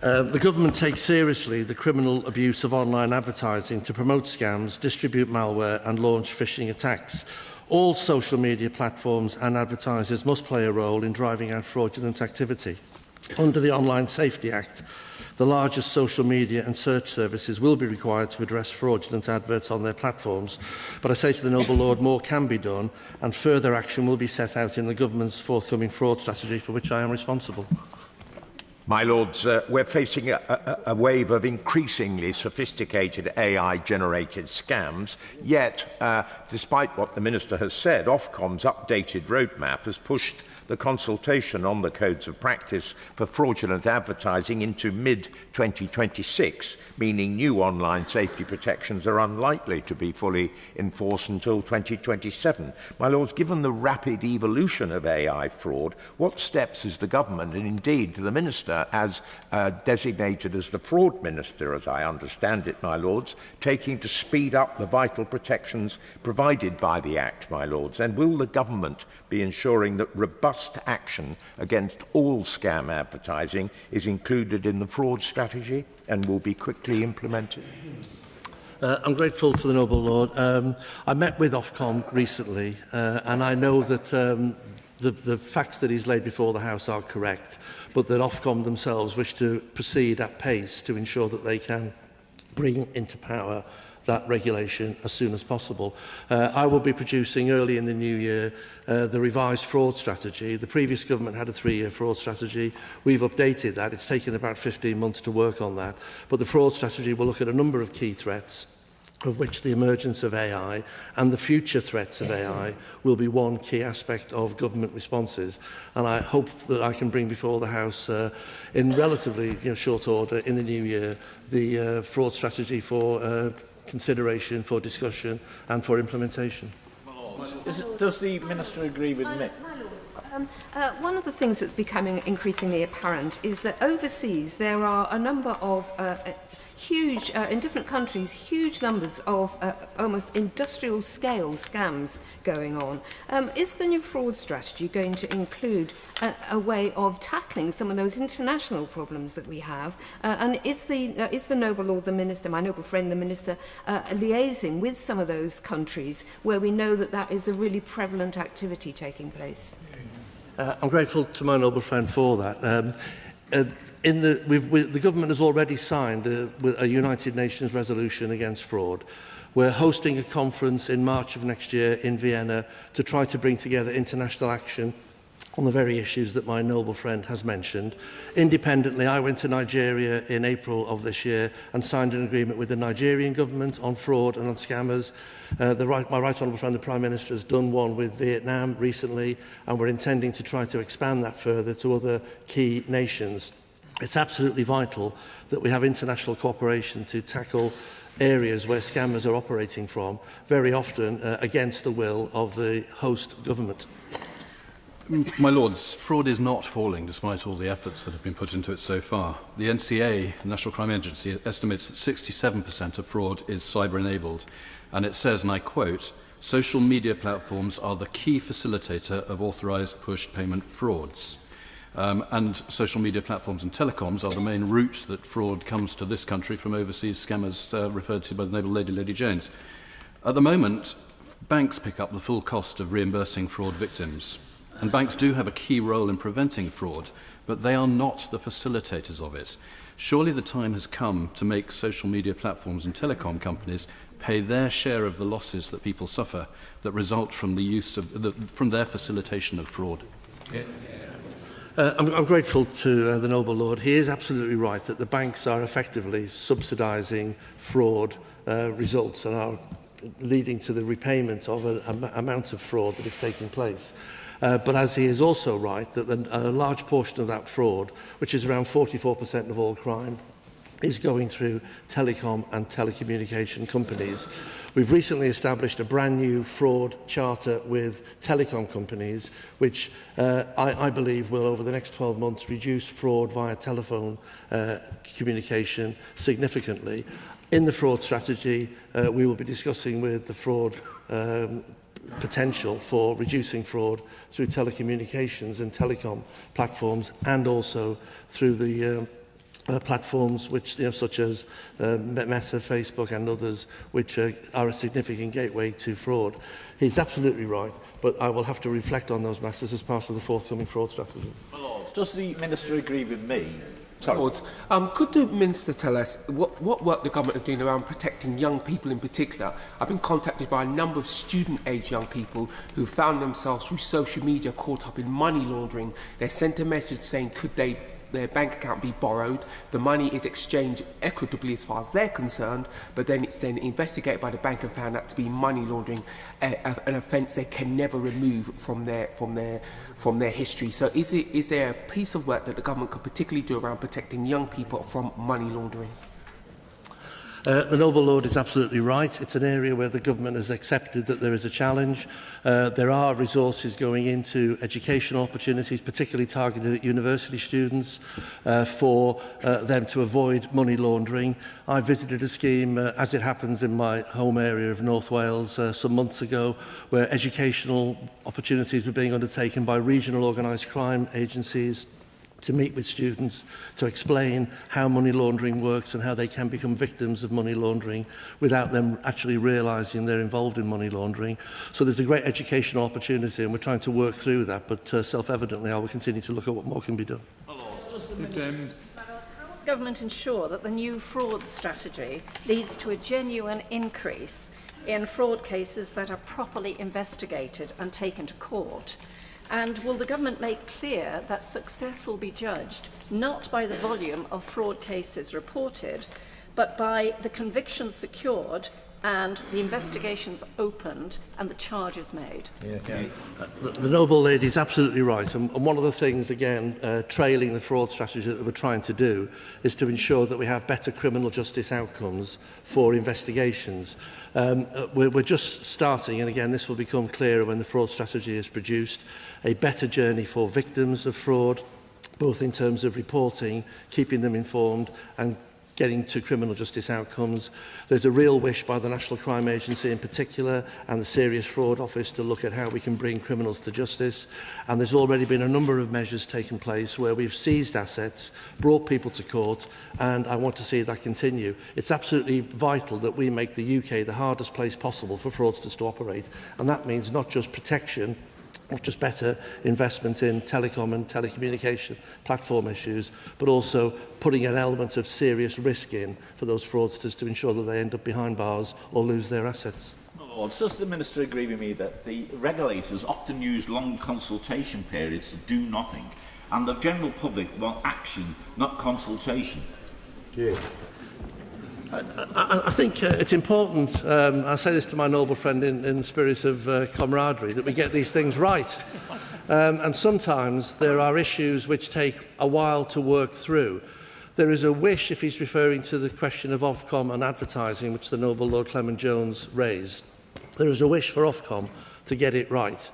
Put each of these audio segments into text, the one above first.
The government takes seriously the criminal abuse of online advertising to promote scams, distribute malware and launch phishing attacks. All social media platforms and advertisers must play a role in driving out fraudulent activity. Under the Online Safety Act, the largest social media and search services will be required to address fraudulent adverts on their platforms. But I say to the Noble Lord, more can be done, and further action will be set out in the government's forthcoming fraud strategy, for which I am responsible. My Lords, we're facing a wave of increasingly sophisticated AI-generated scams, yet, despite what the Minister has said, Ofcom's updated roadmap has pushed the consultation on the codes of practice for fraudulent advertising into mid-2026, meaning new online safety protections are unlikely to be fully enforced until 2027. My Lords, given the rapid evolution of AI fraud, what steps is the Government, and indeed the Minister, as designated as the Fraud Minister, as I understand it, my Lords, taking to speed up the vital protections provided by the Act, my Lords? And will the Government be ensuring that robust action against all scam advertising is included in the fraud strategy and will be quickly implemented? I'm grateful to the Noble Lord. I met with Ofcom recently, and I know that the facts that he's laid before the House are correct, but that Ofcom themselves wish to proceed at pace to ensure that they can bring into power that regulation as soon as possible. I will be producing early in the new year the revised fraud strategy. The previous government had a 3-year fraud strategy. We've updated that. It's taken about 15 months to work on that. But the fraud strategy will look at a number of key threats, of which the emergence of AI and the future threats of AI will be one key aspect of government responses. And I hope that I can bring before the House in relatively short order in the new year the fraud strategy for consideration, for discussion and for implementation. Does the Minister agree with me? One of the things that's becoming increasingly apparent is that overseas there are a number of huge, in different countries, huge numbers of almost industrial scale scams going on. Is the new fraud strategy going to include a way of tackling some of those international problems that we have? And is the Noble Lord, the Minister, my noble friend, the Minister, liaising with some of those countries where we know that that is a really prevalent activity taking place? I'm grateful to my noble friend for that. The government has already signed a United Nations resolution against fraud. We're hosting a conference in March of next year in Vienna to try to bring together international action on the very issues that my noble friend has mentioned. Independently, I went to Nigeria in April of this year and signed an agreement with the Nigerian government on fraud and on scammers. My right honourable friend, the Prime Minister, has done one with Vietnam recently, and we're intending to try to expand that further to other key nations. It's absolutely vital that we have international cooperation to tackle areas where scammers are operating from, very often against the will of the host government. My Lords, fraud is not falling despite all the efforts that have been put into it so far. The NCA, the National Crime Agency, estimates that 67% of fraud is cyber-enabled, and it says, and I quote, "Social media platforms are the key facilitator of authorised push payment frauds." And social media platforms and telecoms are the main route that fraud comes to this country from overseas scammers referred to by the noble Lady Jones. At the moment, banks pick up the full cost of reimbursing fraud victims. And banks do have a key role in preventing fraud, but they are not the facilitators of it. Surely the time has come to make social media platforms and telecom companies pay their share of the losses that people suffer that result from the use of from their facilitation of fraud. I'm grateful to the Noble Lord. He is absolutely right that the banks are effectively subsidising fraud results and are leading to the repayment of an amount of fraud that is taking place. But as he is also right that a large portion of that fraud, which is around 44% of all crime, is going through telecom and telecommunication companies. We've recently established a brand new fraud charter with telecom companies, which I believe will, over the next 12 months, reduce fraud via telephone communication significantly. In the fraud strategy, we will be discussing with the fraud potential for reducing fraud through telecommunications and telecom platforms, and also through the platforms which, such as Meta, Facebook and others, which are a significant gateway to fraud. He's absolutely right, but I will have to reflect on those matters as part of the forthcoming fraud strategy. Does the Minister agree with me? Sorry. Lords, could the Minister tell us what work the government are doing around protecting young people in particular? I've been contacted by a number of student-age young people who found themselves through social media caught up in money laundering. They sent a message saying their bank account be borrowed, the money is exchanged equitably as far as they're concerned, but then it's then investigated by the bank and found out to be money laundering, an offence they can never remove from their history. So is there a piece of work that the government could particularly do around protecting young people from money laundering? The Noble Lord is absolutely right. It's an area where the government has accepted that there is a challenge. There are resources going into educational opportunities, particularly targeted at university students, for them to avoid money laundering. I visited a scheme, as it happens in my home area of North Wales, some months ago, where educational opportunities were being undertaken by regional organised crime agencies to meet with students to explain how money laundering works and how they can become victims of money laundering without them actually realising they're involved in money laundering. So there's a great educational opportunity and we're trying to work through that, but self-evidently I will continue to look at what more can be done. Government ensure that the new fraud strategy leads to a genuine increase in fraud cases that are properly investigated and taken to court? And will the government make clear that success will be judged not by the volume of fraud cases reported, but by the convictions secured and the investigations opened and the charges made? The Noble Lady is absolutely right. And one of the things, again, trailing the fraud strategy that we're trying to do is to ensure that we have better criminal justice outcomes for investigations. We're just starting, and again, this will become clearer when the fraud strategy is produced, a better journey for victims of fraud, both in terms of reporting, keeping them informed, and getting to criminal justice outcomes. There's a real wish by the National Crime Agency in particular and the Serious Fraud Office to look at how we can bring criminals to justice. And there's already been a number of measures taken place where we've seized assets, brought people to court, and I want to see that continue. It's absolutely vital that we make the UK the hardest place possible for fraudsters to operate. And that means not just protection, not just better investment in telecom and telecommunication platform issues, but also putting an element of serious risk in for those fraudsters to ensure that they end up behind bars or lose their assets. Lords, does the Minister agree with me that the regulators often use long consultation periods to do nothing, and the general public want action, not consultation? Yeah. I think it's important, I say this to my noble friend in the spirit of camaraderie, that we get these things right. And sometimes there are issues which take a while to work through. There is a wish, if he's referring to the question of Ofcom and advertising, which the Noble Lord Clement Jones raised, there is a wish for Ofcom to get it right.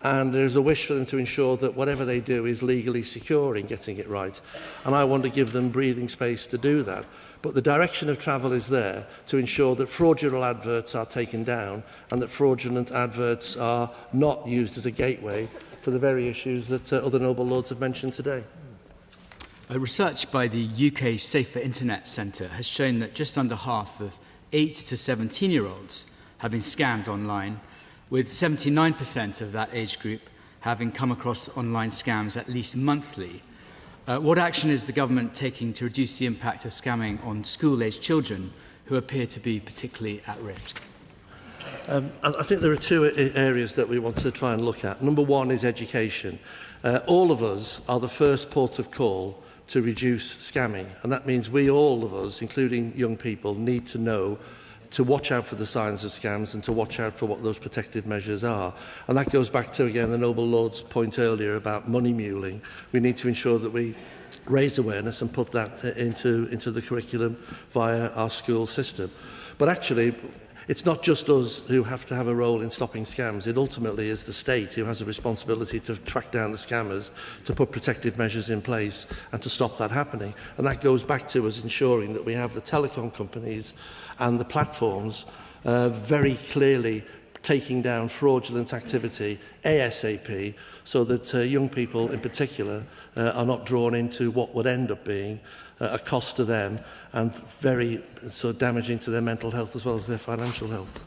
And there is a wish for them to ensure that whatever they do is legally secure in getting it right. And I want to give them breathing space to do that. But the direction of travel is there to ensure that fraudulent adverts are taken down and that fraudulent adverts are not used as a gateway for the very issues that other Noble Lords have mentioned today. Research by the UK Safer Internet Centre has shown that just under half of 8 to 17-year-olds have been scammed online, with 79% of that age group having come across online scams at least monthly. What action is the government taking to reduce the impact of scamming on school-aged children who appear to be particularly at risk? I think there are two areas that we want to try and look at. Number one is education. All of us are the first port of call to reduce scamming, and that means all of us, including young people, need to know to watch out for the signs of scams and to watch out for what those protective measures are. And that goes back to, again, the Noble Lord's point earlier about money muling. We need to ensure that we raise awareness and put that into the curriculum via our school system. But actually, it's not just us who have to have a role in stopping scams. It ultimately is the state who has a responsibility to track down the scammers, to put protective measures in place and to stop that happening. And that goes back to us ensuring that we have the telecom companies and the platforms very clearly taking down fraudulent activity ASAP, so that young people in particular are not drawn into what would end up being a cost to them and very damaging to their mental health as well as their financial health.